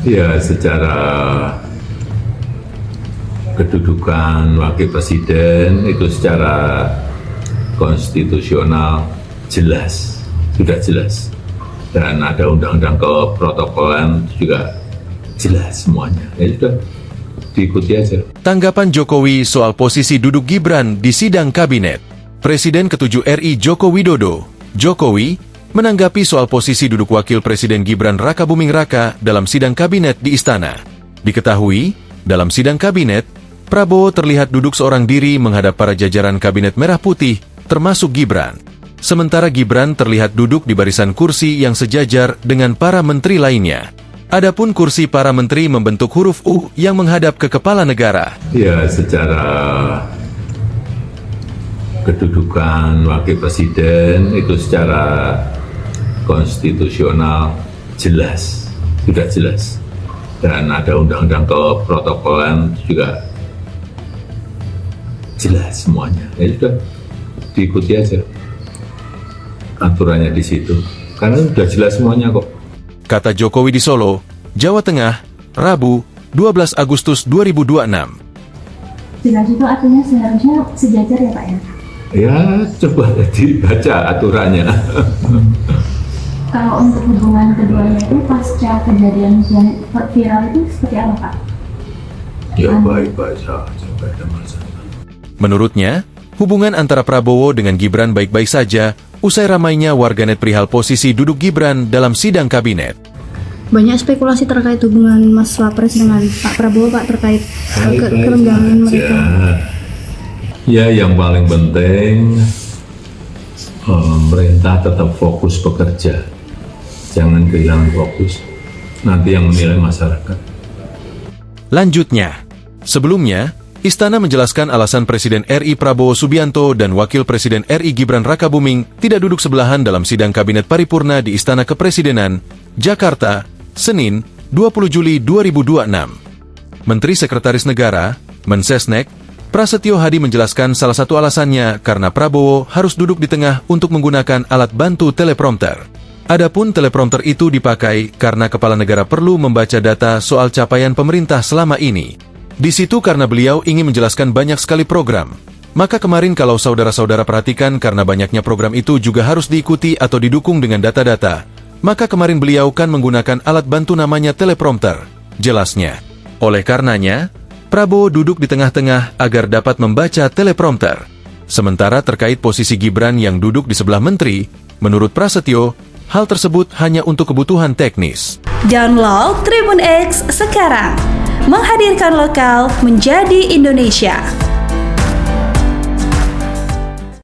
Ya, secara kedudukan wakil presiden itu secara konstitusional jelas, sudah jelas. Dan ada undang-undang keprotokolan juga jelas semuanya. Ya sudah, diikuti aja. Tanggapan Jokowi soal posisi duduk Gibran di sidang kabinet. Presiden ke-7 RI Joko Widodo, Jokowi, menanggapi soal posisi duduk wakil presiden Gibran Rakabuming Raka dalam sidang kabinet di istana. Diketahui, dalam sidang kabinet, Prabowo terlihat duduk seorang diri menghadap para jajaran kabinet merah putih, termasuk Gibran. Sementara Gibran terlihat duduk di barisan kursi yang sejajar dengan para menteri lainnya. Adapun kursi para menteri membentuk huruf U yang menghadap ke kepala negara. Ya, secara kedudukan wakil presiden itu secara konstitusional jelas, sudah jelas. Dan ada undang-undang keprotokolan juga jelas semuanya. Ya sudah, diikuti aja aturannya di situ. Karena sudah jelas semuanya kok. Kata Jokowi di Solo, Jawa Tengah, Rabu, 12 Agustus 2026. Jelas itu artinya seharusnya sejajar ya Pak ya? Ya, coba dibaca aturannya. Kalau untuk hubungan keduanya itu pasca kejadian yang viral itu seperti apa Pak? Ya baik-baik saja, tidak ada masalah. Menurutnya, hubungan antara Prabowo dengan Gibran baik-baik saja usai ramainya warganet perihal posisi duduk Gibran dalam sidang kabinet. Banyak spekulasi terkait hubungan Mas Wapres dengan Pak Prabowo Pak terkait kerenggangan mereka. Ya, yang paling penting pemerintah tetap fokus bekerja. Jangan kehilangan fokus. Nanti yang menilai masyarakat. Lanjutnya, sebelumnya, Istana menjelaskan alasan Presiden RI Prabowo Subianto dan Wakil Presiden RI Gibran Rakabuming tidak duduk sebelahan dalam sidang Kabinet Paripurna di Istana Kepresidenan, Jakarta, Senin, 20 Juli 2026. Menteri Sekretaris Negara, Mensesnek, Prasetyo Hadi menjelaskan salah satu alasannya karena Prabowo harus duduk di tengah untuk menggunakan alat bantu teleprompter. Adapun teleprompter itu dipakai karena kepala negara perlu membaca data soal capaian pemerintah selama ini. Di situ karena beliau ingin menjelaskan banyak sekali program. Maka kemarin kalau saudara-saudara perhatikan karena banyaknya program itu juga harus diikuti atau didukung dengan data-data. Maka kemarin beliau kan menggunakan alat bantu namanya teleprompter, jelasnya. Oleh karenanya, Prabowo duduk di tengah-tengah agar dapat membaca teleprompter. Sementara terkait posisi Gibran yang duduk di sebelah menteri, menurut Prasetyo, hal tersebut hanya untuk kebutuhan teknis. Download Tribun X sekarang, menghadirkan lokal menjadi Indonesia.